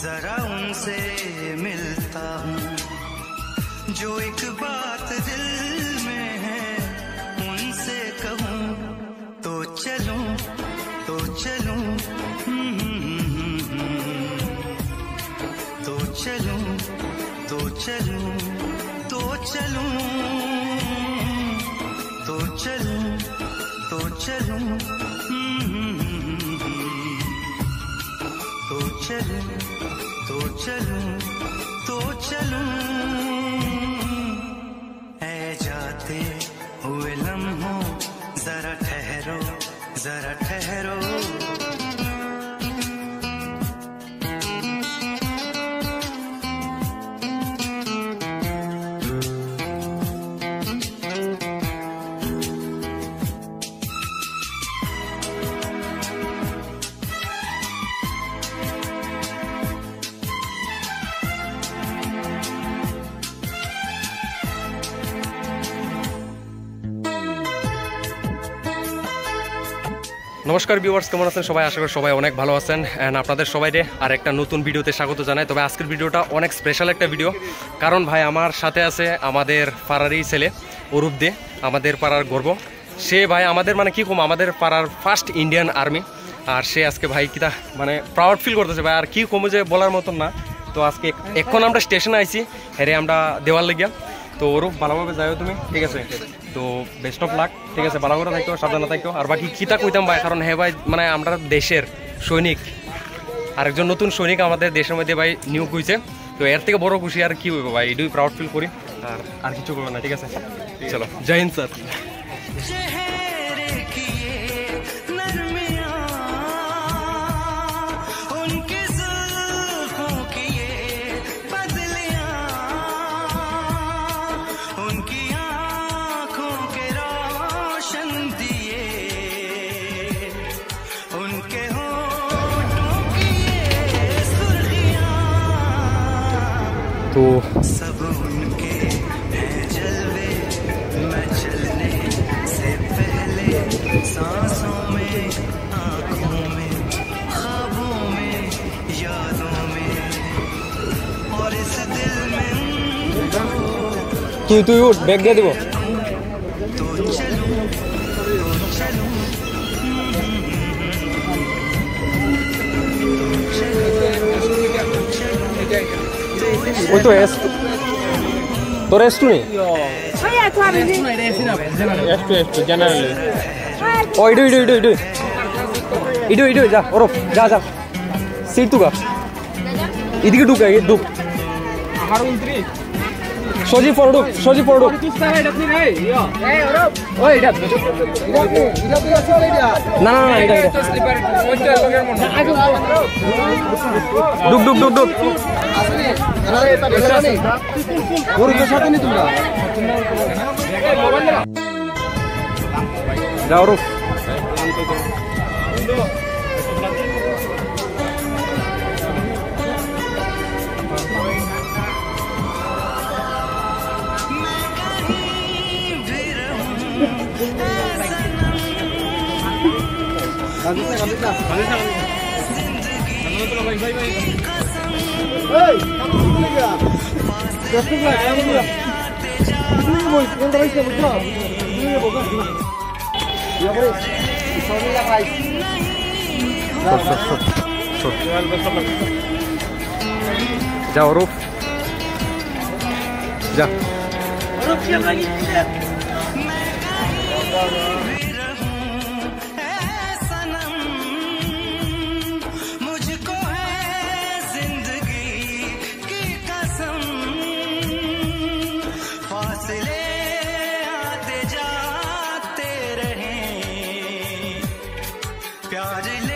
जरा उनसे मिलता हूँ, जो एक बात दिल में है उनसे कहूँ, तो चलूं तो चलूं तो चलूं तो चलूं तो चलूं तो चलूं तो चलूं तो चलूं तो चलूं तो चलूं, ऐ जाते हुए लम्हों जरा ठहरो जरा ठहरो। नमस्कार ভিউয়ার্স, কেমন আছেন সবাই? আশা করি সবাই অনেক ভালো আছেন এন্ড আপনাদের সবাইকে আর একটা নতুন ভিডিওতে স্বাগত জানাই। তবে আজকের ভিডিওটা অনেক স্পেশাল একটা ভিডিও, কারণ ভাই আমার সাথে আছে আমাদের পাড়ারই ছেলে অরূপ দে, আমাদের পাড়ার গর্ব। সে ভাই আমাদের মানে কি কম, আমাদের পাড়ার ফার্স্ট ইন্ডিয়ান আর্মি, আর সে আজকে ভাই কিতা মানে প্রাউড ফিল করতেছে ভাই, আর কি কমে যে বলার মতন না। তো আজকে এখন আমরা স্টেশনে আইছি, হেরে আমরা দেওয়ার লাগিয়া। তো অরূপ ভালোভাবে যাও তুমি, ঠিক আছে? তো বেস্ট অফ লাক, ঠিক আছে? ভালো করে থাকো, সাবধানে থাকো। আর বাকি কিতা কইতাম ভাই, কারণ হ্যাঁ ভাই মানে আমরা দেশের সৈনিক, আরেকজন নতুন সৈনিক আমাদের দেশের মধ্যে ভাই নিয়োগ হয়েছে। তো এর থেকে বড় খুশি আর কি হইব ভাই, এটাই প্রাউড ফিল করি, আর কিছু করবো না, ঠিক আছে? চলো, জয় হিন্দ স্যার। तो सब उनके हैं जलवे, मैं चलने से पहले सांसों में, आँखों में, ख्वाबों में, यादों में, और इस दिल में তুই উঠ, ব্যাগ দিয়ে দেবো। तो चलूं तो चलूं ওই তো তোর এসটু নেই, ও ইডু ইডু ইডু ইডু ইডু ইডু যা ওরফ যা যা সিট তুকা এদিকে ঢুকা ঢুক সজি পড়ুক সজি পড়ুক না না না এটা ডুক ডুক ডুক ডুক যাও রুক যাও রূপ যা प्यार